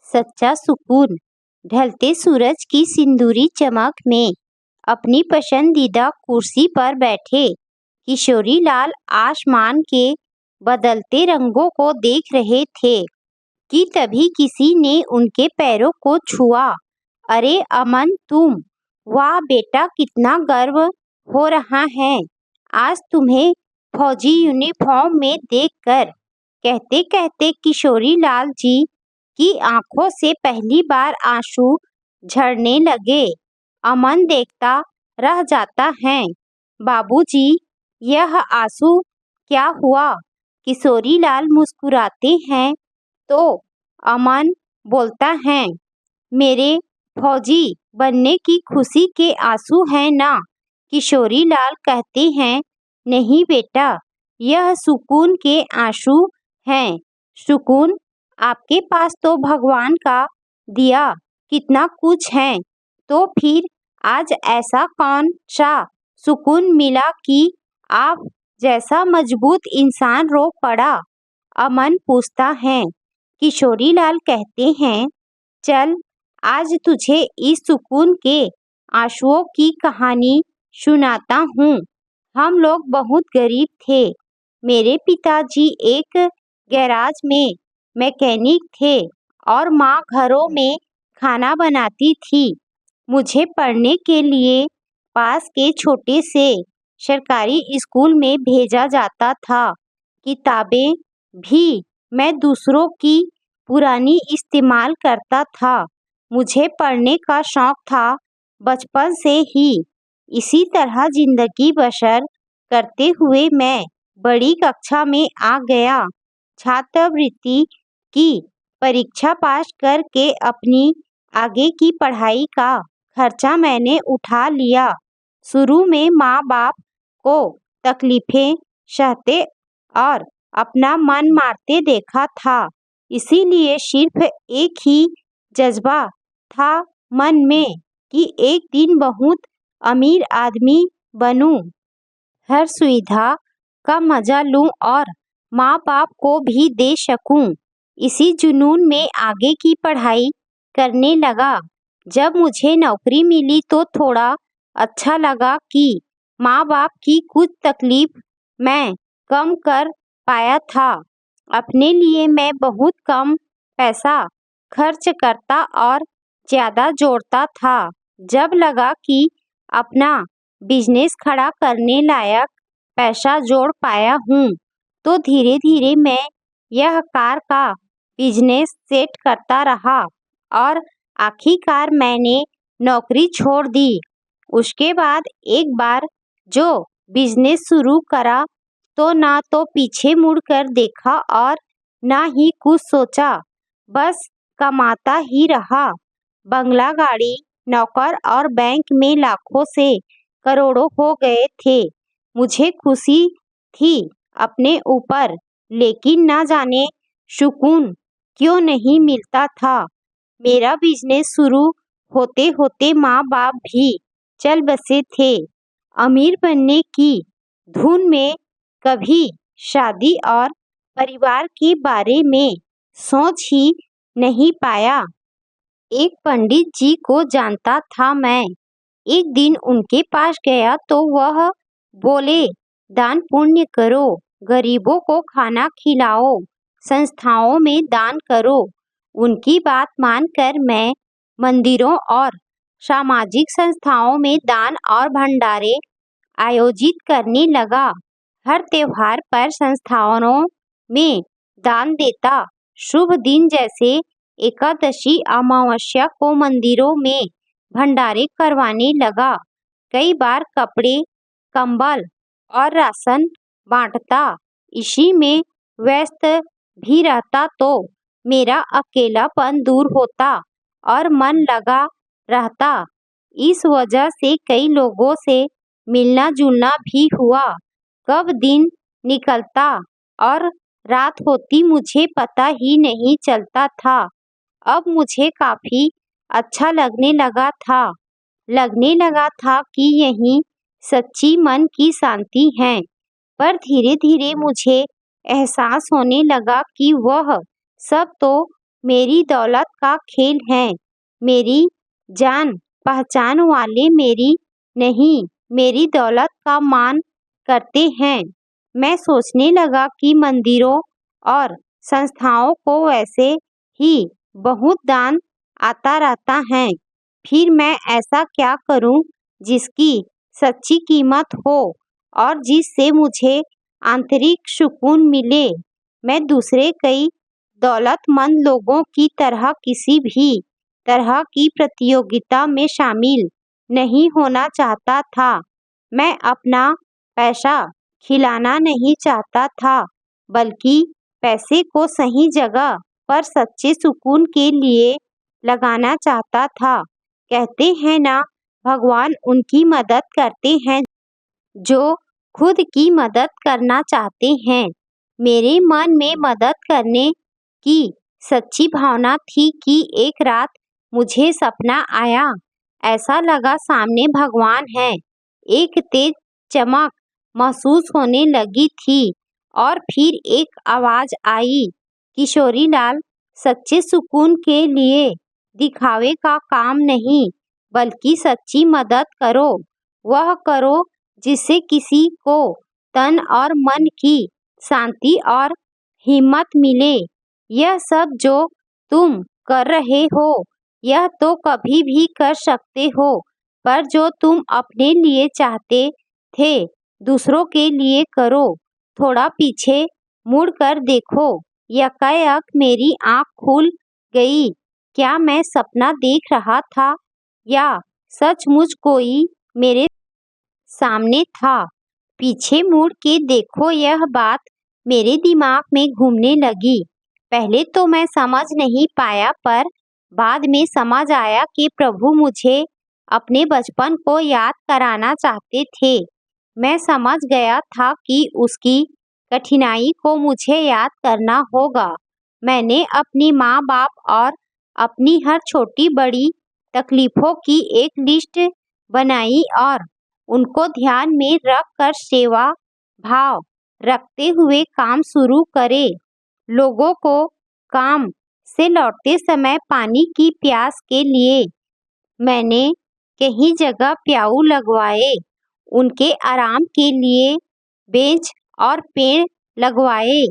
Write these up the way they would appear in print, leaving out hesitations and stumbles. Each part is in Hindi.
सच्चा सुकून। ढलते सूरज की सिंदूरी चमक में अपनी पसंदीदा कुर्सी पर बैठे किशोरीलाल आसमान के बदलते रंगों को देख रहे थे कि तभी किसी ने उनके पैरों को छुआ। अरे अमन, तुम! वाह बेटा, कितना गर्व हो रहा है आज तुम्हें फौजी यूनिफॉर्म में देखकर। कहते कहते किशोरीलाल जी की आंखों से पहली बार आंसू झड़ने लगे। अमन देखता रह जाता है। बाबूजी, यह आंसू क्या हुआ? किशोरीलाल मुस्कुराते हैं तो अमन बोलता है, मेरे फौजी बनने की खुशी के आंसू हैं ना? किशोरीलाल कहते हैं, नहीं बेटा, यह सुकून के आंसू हैं। सुकून? आपके पास तो भगवान का दिया कितना कुछ है, तो फिर आज ऐसा कौन सा सुकून मिला कि आप जैसा मजबूत इंसान रो पड़ा? अमन पूछता है। किशोरीलाल कहते हैं, चल आज तुझे इस सुकून के आंसुओं की कहानी सुनाता हूँ। हम लोग बहुत गरीब थे। मेरे पिताजी एक गैराज में मैकेनिक थे और माँ घरों में खाना बनाती थी। मुझे पढ़ने के लिए पास के छोटे से सरकारी स्कूल में भेजा जाता था। किताबें भी मैं दूसरों की पुरानी इस्तेमाल करता था। मुझे पढ़ने का शौक था बचपन से ही। इसी तरह जिंदगी बसर करते हुए मैं बड़ी कक्षा में आ गया। छात्रवृत्ति की परीक्षा पास करके अपनी आगे की पढ़ाई का खर्चा मैंने उठा लिया। शुरू में माँ बाप को तकलीफें सहते और अपना मन मारते देखा था, इसीलिए सिर्फ एक ही जज्बा था मन में कि एक दिन बहुत अमीर आदमी बनूं, हर सुविधा का मजा लूं और माँ बाप को भी दे सकूं। इसी जुनून में आगे की पढ़ाई करने लगा। जब मुझे नौकरी मिली तो थोड़ा अच्छा लगा कि माँ बाप की कुछ तकलीफ मैं कम कर पाया था। अपने लिए मैं बहुत कम पैसा खर्च करता और ज़्यादा जोड़ता था। जब लगा कि अपना बिजनेस खड़ा करने लायक पैसा जोड़ पाया हूँ, तो धीरे धीरे मैं यह कार का बिजनेस सेट करता रहा और आखिरकार मैंने नौकरी छोड़ दी। उसके बाद एक बार जो बिजनेस शुरू करा तो ना तो पीछे मुड़कर देखा और ना ही कुछ सोचा, बस कमाता ही रहा। बंगला, गाड़ी, नौकर और बैंक में लाखों से करोड़ों हो गए थे। मुझे खुशी थी अपने ऊपर, लेकिन ना जाने सुकून क्यों नहीं मिलता था। मेरा बिजनेस शुरू होते होते माँ बाप भी चल बसे थे। अमीर बनने की धुन में कभी शादी और परिवार के बारे में सोच ही नहीं पाया। एक पंडित जी को जानता था मैं। एक दिन उनके पास गया तो वह बोले, दान पुण्य करो, गरीबों को खाना खिलाओ, संस्थाओं में दान करो। उनकी बात मानकर मैं मंदिरों और सामाजिक संस्थाओं में दान और भंडारे आयोजित करने लगा। हर त्योहार पर संस्थाओं में दान देता। शुभ दिन जैसे एकादशी, अमावस्या को मंदिरों में भंडारे करवाने लगा। कई बार कपड़े, कंबल और राशन बांटता। इसी में व्यस्त भी रहता तो मेरा अकेलापन दूर होता और मन लगा रहता। इस वजह से कई लोगों से मिलना जुलना भी हुआ। कब दिन निकलता और रात होती मुझे पता ही नहीं चलता था। अब मुझे काफी अच्छा लगने लगा था कि यही सच्ची मन की शांति है। पर धीरे धीरे मुझे एहसास होने लगा कि वह सब तो मेरी दौलत का खेल है। मेरी जान पहचान वाले मेरी नहीं, मेरी दौलत का मान करते हैं। मैं सोचने लगा कि मंदिरों और संस्थाओं को वैसे ही बहुत दान आता रहता है। फिर मैं ऐसा क्या करूं जिसकी सच्ची कीमत हो और जिससे मुझे आंतरिक सुकून मिले। मैं दूसरे कई दौलतमंद लोगों की तरह किसी भी तरह की प्रतियोगिता में शामिल नहीं होना चाहता था। मैं अपना पैसा खिलाना नहीं चाहता था, बल्कि पैसे को सही जगह पर सच्चे सुकून के लिए लगाना चाहता था। कहते हैं ना, भगवान उनकी मदद करते हैं जो खुद की मदद करना चाहते हैं। मेरे मन में मदद करने की सच्ची भावना थी कि एक रात मुझे सपना आया। ऐसा लगा सामने भगवान है। एक तेज चमक महसूस होने लगी थी और फिर एक आवाज आई, किशोरी लाल, सच्चे सुकून के लिए दिखावे का काम नहीं, बल्कि सच्ची मदद करो। वह करो जिससे किसी को तन और मन की शांति और हिम्मत मिले। यह सब जो तुम कर रहे हो, यह तो कभी भी कर सकते हो, पर जो तुम अपने लिए चाहते थे, दूसरों के लिए करो। थोड़ा पीछे मुड़कर देखो। यकायक मेरी आंख खुल गई। क्या मैं सपना देख रहा था या सचमुच कोई मेरे सामने था? पीछे मुड़ के देखो, यह बात मेरे दिमाग में घूमने लगी। पहले तो मैं समझ नहीं पाया, पर बाद में समझ आया कि प्रभु मुझे अपने बचपन को याद कराना चाहते थे। मैं समझ गया था कि उसकी कठिनाई को मुझे याद करना होगा। मैंने अपनी माँ बाप और अपनी हर छोटी बड़ी तकलीफों की एक लिस्ट बनाई और उनको ध्यान में रख कर सेवा भाव रखते हुए काम शुरू करे। लोगों को काम से लौटते समय पानी की प्यास के लिए मैंने कई जगह प्याऊ लगवाए। उनके आराम के लिए बेंच और पेड़ लगवाए।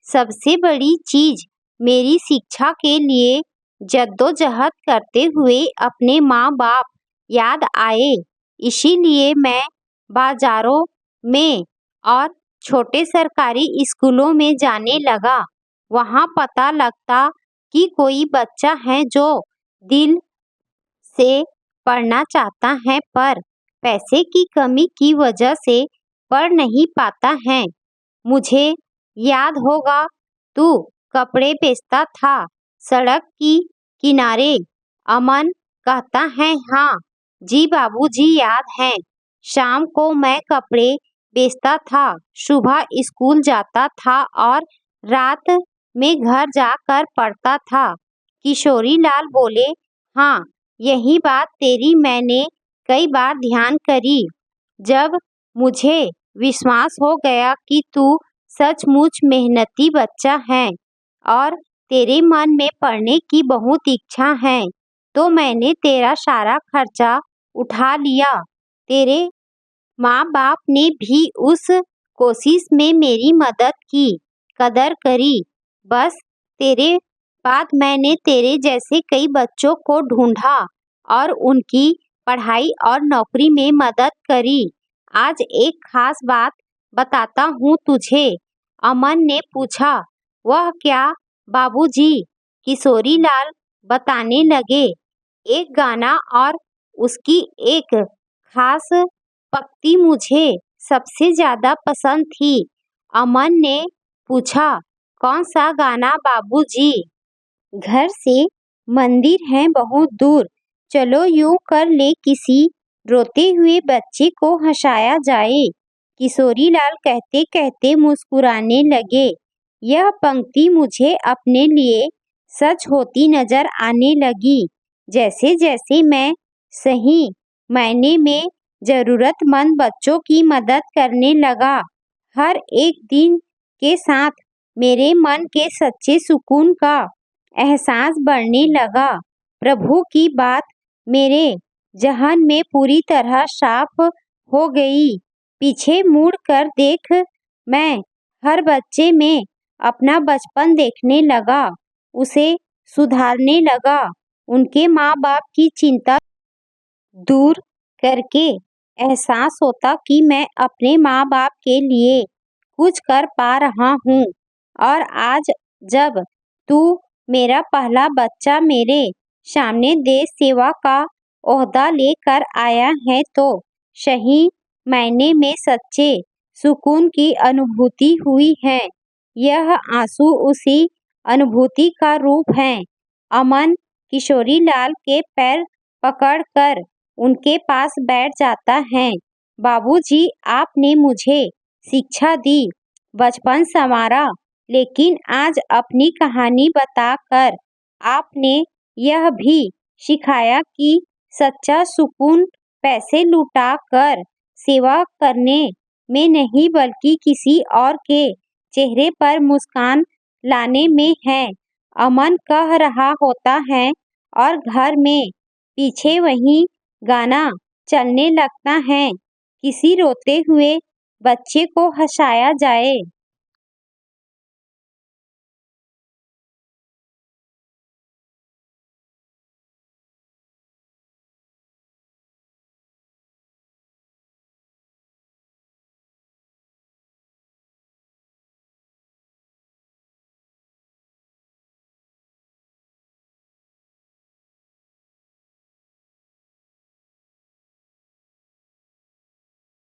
सबसे बड़ी चीज, मेरी शिक्षा के लिए जद्दोजहद करते हुए अपने माँ बाप याद आए। इसीलिए मैं बाजारों में और छोटे सरकारी स्कूलों में जाने लगा। वहाँ पता लगता कि कोई बच्चा है जो दिल से पढ़ना चाहता है, पर पैसे की कमी की वजह से पढ़ नहीं पाता है। मुझे याद होगा, तू कपड़े बेचता था सड़क की किनारे। अमन कहता है, हाँ जी बाबूजी, याद है। शाम को मैं कपड़े बेचता था, सुबह स्कूल जाता था और रात में घर जाकर पढ़ता था। किशोरी लाल बोले, हाँ, यही बात तेरी मैंने कई बार ध्यान करी। जब मुझे विश्वास हो गया कि तू सचमुच मेहनती बच्चा है और तेरे मन में पढ़ने की बहुत इच्छा है, तो मैंने तेरा सारा खर्चा उठा लिया। तेरे माँ बाप ने भी उस कोशिश में मेरी मदद की, कदर करी। बस तेरे बाद मैंने तेरे जैसे कई बच्चों को ढूंढा और उनकी पढ़ाई और नौकरी में मदद करी। आज एक खास बात बताता हूँ तुझे। अमन ने पूछा। वह क्या बाबूजी? किशोरी लाल बताने लगे। एक गाना और उसकी एक खास पंक्ति मुझे सबसे ज्यादा पसंद थी। अमन ने पूछा, कौन सा गाना बाबूजी? घर से मंदिर है बहुत दूर, चलो यूं कर ले किसी रोते हुए बच्चे को हंसाया जाए। किशोरी लाल कहते कहते मुस्कुराने लगे। यह पंक्ति मुझे अपने लिए सच होती नजर आने लगी। जैसे जैसे मैं सही मायने में जरूरतमंद बच्चों की मदद करने लगा, हर एक दिन के साथ मेरे मन के सच्चे सुकून का एहसास बढ़ने लगा। प्रभु की बात मेरे जहन में पूरी तरह साफ हो गई। पीछे मुड़ कर देख मैं हर बच्चे में अपना बचपन देखने लगा, उसे सुधारने लगा, उनके माँ बाप की चिंता दूर करके एहसास होता कि मैं अपने माँ बाप के लिए कुछ कर पा रहा हूँ। और आज जब तू मेरा पहला बच्चा मेरे सामने देश सेवा का ओहदा लेकर आया है तो सही मायने में सच्चे सुकून की अनुभूति हुई है। यह आंसू उसी अनुभूति का रूप है। अमन किशोरीलाल के पैर पकड़कर उनके पास बैठ जाता है। बाबूजी, आपने मुझे शिक्षा दी, बचपन संवारा, लेकिन आज अपनी कहानी बताकर आपने यह भी सिखाया कि सच्चा सुकून पैसे लुटा कर सेवा करने में नहीं बल्कि किसी और के चेहरे पर मुस्कान लाने में है। अमन कह रहा होता है और घर में पीछे वही गाना चलने लगता है, किसी रोते हुए बच्चे को हंसाया जाए।